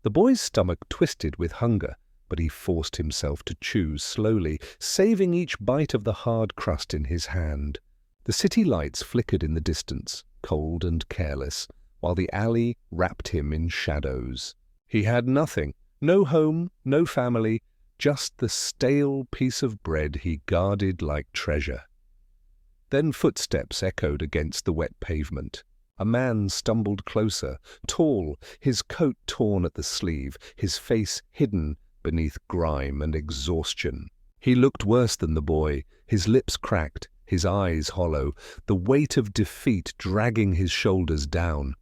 The boy's stomach twisted with hunger, but he forced himself to chew slowly, saving each bite of the hard crust in his hand. The city lights flickered in the distance, cold and careless, while the alley wrapped him in shadows. He had nothing, no home, no family, just the stale piece of bread he guarded like treasure. Then footsteps echoed against the wet pavement. A man stumbled closer, tall, his coat torn at the sleeve, his face hidden beneath grime and exhaustion. He looked worse than the boy, his lips cracked, his eyes hollow, the weight of defeat dragging his shoulders down.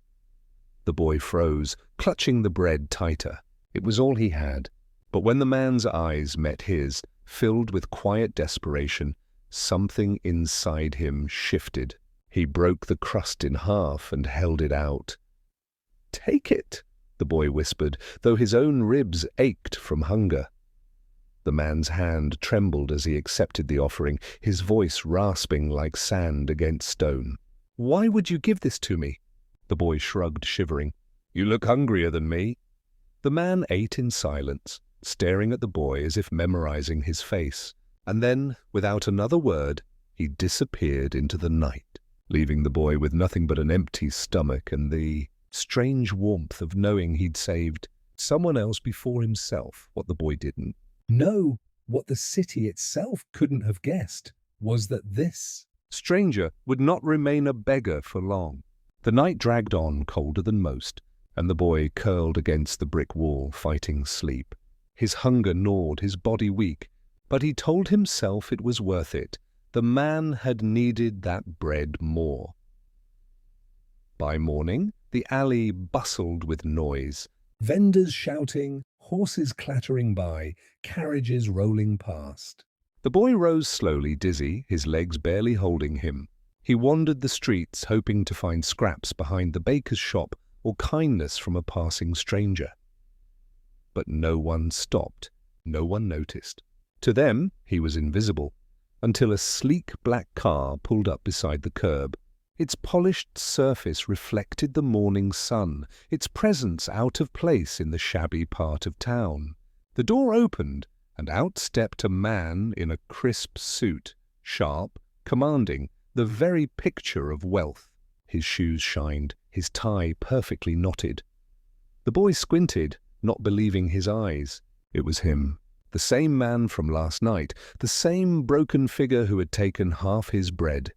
The boy froze, clutching the bread tighter. It was all he had. But when the man's eyes met his, filled with quiet desperation, something inside him shifted. He broke the crust in half and held it out. "Take it," the boy whispered, though his own ribs ached from hunger. The man's hand trembled as he accepted the offering, his voice rasping like sand against stone. "Why would you give this to me?" The boy shrugged, shivering. "You look hungrier than me." The man ate in silence, staring at the boy as if memorizing his face. And then, without another word, he disappeared into the night, leaving the boy with nothing but an empty stomach and the strange warmth of knowing he'd saved someone else before himself. What the boy didn't know, what the city itself couldn't have guessed, was that this stranger would not remain a beggar for long. The night dragged on colder than most, and the boy curled against the brick wall, fighting sleep. His hunger gnawed, his body weak, but he told himself it was worth it. The man had needed that bread more. By morning, the alley bustled with noise. Vendors shouting, horses clattering by, carriages rolling past. The boy rose slowly, dizzy, his legs barely holding him. He wandered the streets, hoping to find scraps behind the baker's shop or kindness from a passing stranger. But no one stopped, no one noticed. To them, he was invisible, until a sleek black car pulled up beside the curb. Its polished surface reflected the morning sun, its presence out of place in the shabby part of town. The door opened, and out stepped a man in a crisp suit, sharp, commanding, the very picture of wealth. His shoes shined, his tie perfectly knotted. The boy squinted, not believing his eyes. It was him, the same man from last night, the same broken figure who had taken half his bread.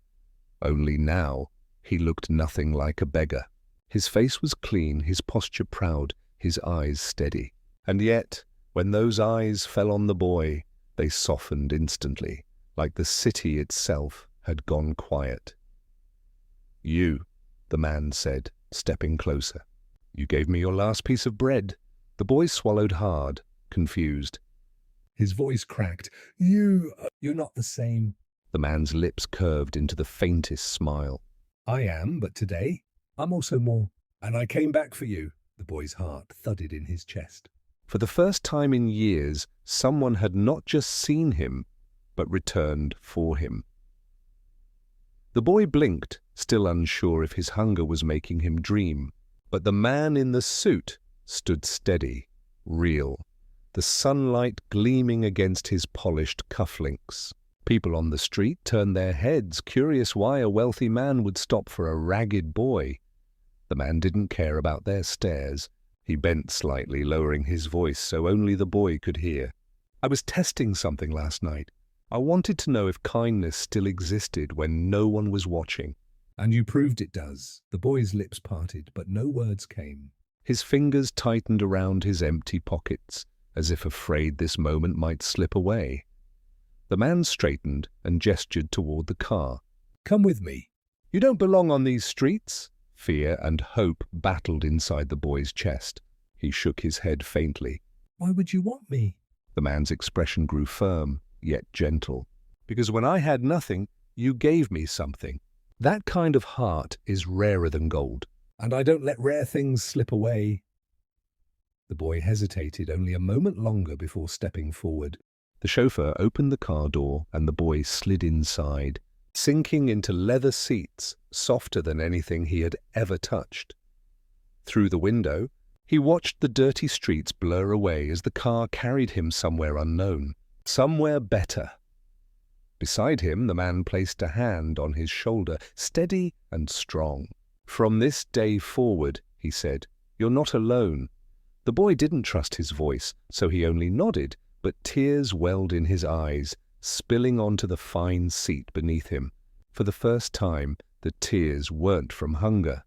Only now, he looked nothing like a beggar. His face was clean, his posture proud, his eyes steady. And yet, when those eyes fell on the boy, they softened instantly, like the city itself had gone quiet. "You," the man said, stepping closer. "You gave me your last piece of bread." The boy swallowed hard, confused. His voice cracked. You're not the same." The man's lips curved into the faintest smile. "I am, but today, I'm also more. And I came back for you." The boy's heart thudded in his chest. For the first time in years, someone had not just seen him, but returned for him. The boy blinked, still unsure if his hunger was making him dream. But the man in the suit stood steady, real, the sunlight gleaming against his polished cufflinks. People on the street turned their heads, curious why a wealthy man would stop for a ragged boy. The man didn't care about their stares. He bent slightly, lowering his voice so only the boy could hear. "I was testing something last night. I wanted to know if kindness still existed when no one was watching." "And you proved it does." The boy's lips parted, but no words came. His fingers tightened around his empty pockets, as if afraid this moment might slip away. The man straightened and gestured toward the car. "Come with me. You don't belong on these streets." Fear and hope battled inside the boy's chest. He shook his head faintly. "Why would you want me?" The man's expression grew firm, yet gentle. "Because when I had nothing, you gave me something. That kind of heart is rarer than gold, and I don't let rare things slip away." The boy hesitated only a moment longer before stepping forward. The chauffeur opened the car door and the boy slid inside, sinking into leather seats softer than anything he had ever touched. Through the window, He watched the dirty streets blur away as the car carried him somewhere unknown, somewhere better. Beside him, the man placed a hand on his shoulder, steady and strong. "From this day forward," he said, "you're not alone." The boy didn't trust his voice, so he only nodded, but tears welled in his eyes, spilling onto the fine seat beneath him. For the first time, the tears weren't from hunger.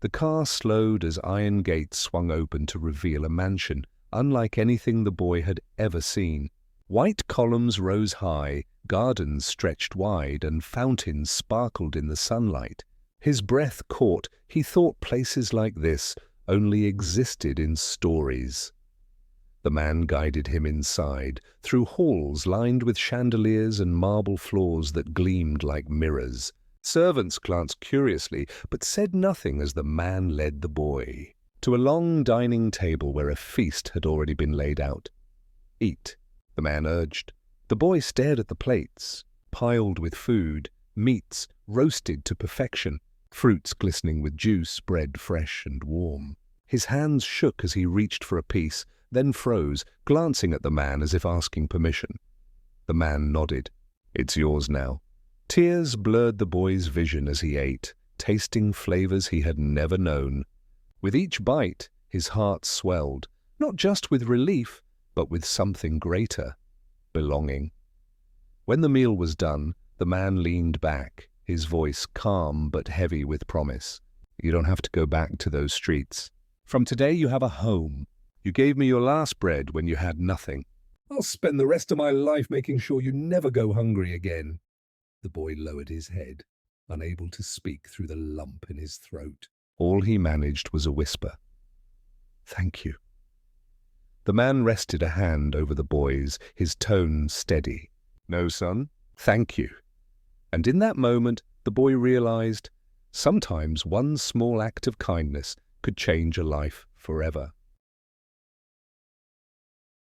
The car slowed as iron gates swung open to reveal a mansion, unlike anything the boy had ever seen. White columns rose high, gardens stretched wide, and fountains sparkled in the sunlight. His breath caught. He thought places like this only existed in stories. The man guided him inside, through halls lined with chandeliers and marble floors that gleamed like mirrors. Servants glanced curiously, but said nothing as the man led the boy to a long dining table where a feast had already been laid out. "Eat," the man urged. The boy stared at the plates, piled with food, meats roasted to perfection, fruits glistening with juice, bread fresh and warm. His hands shook as he reached for a piece, then froze, glancing at the man as if asking permission. The man nodded. "It's yours now." Tears blurred the boy's vision as he ate, tasting flavors he had never known. With each bite, his heart swelled, not just with relief, but with something greater, belonging. When the meal was done, the man leaned back, his voice calm but heavy with promise. "You don't have to go back to those streets. From today you have a home. You gave me your last bread when you had nothing. I'll spend the rest of my life making sure you never go hungry again." The boy lowered his head, unable to speak through the lump in his throat. All he managed was a whisper. "Thank you." The man rested a hand over the boy's, his tone steady. "No, son, thank you." And in that moment, the boy realized sometimes one small act of kindness could change a life forever.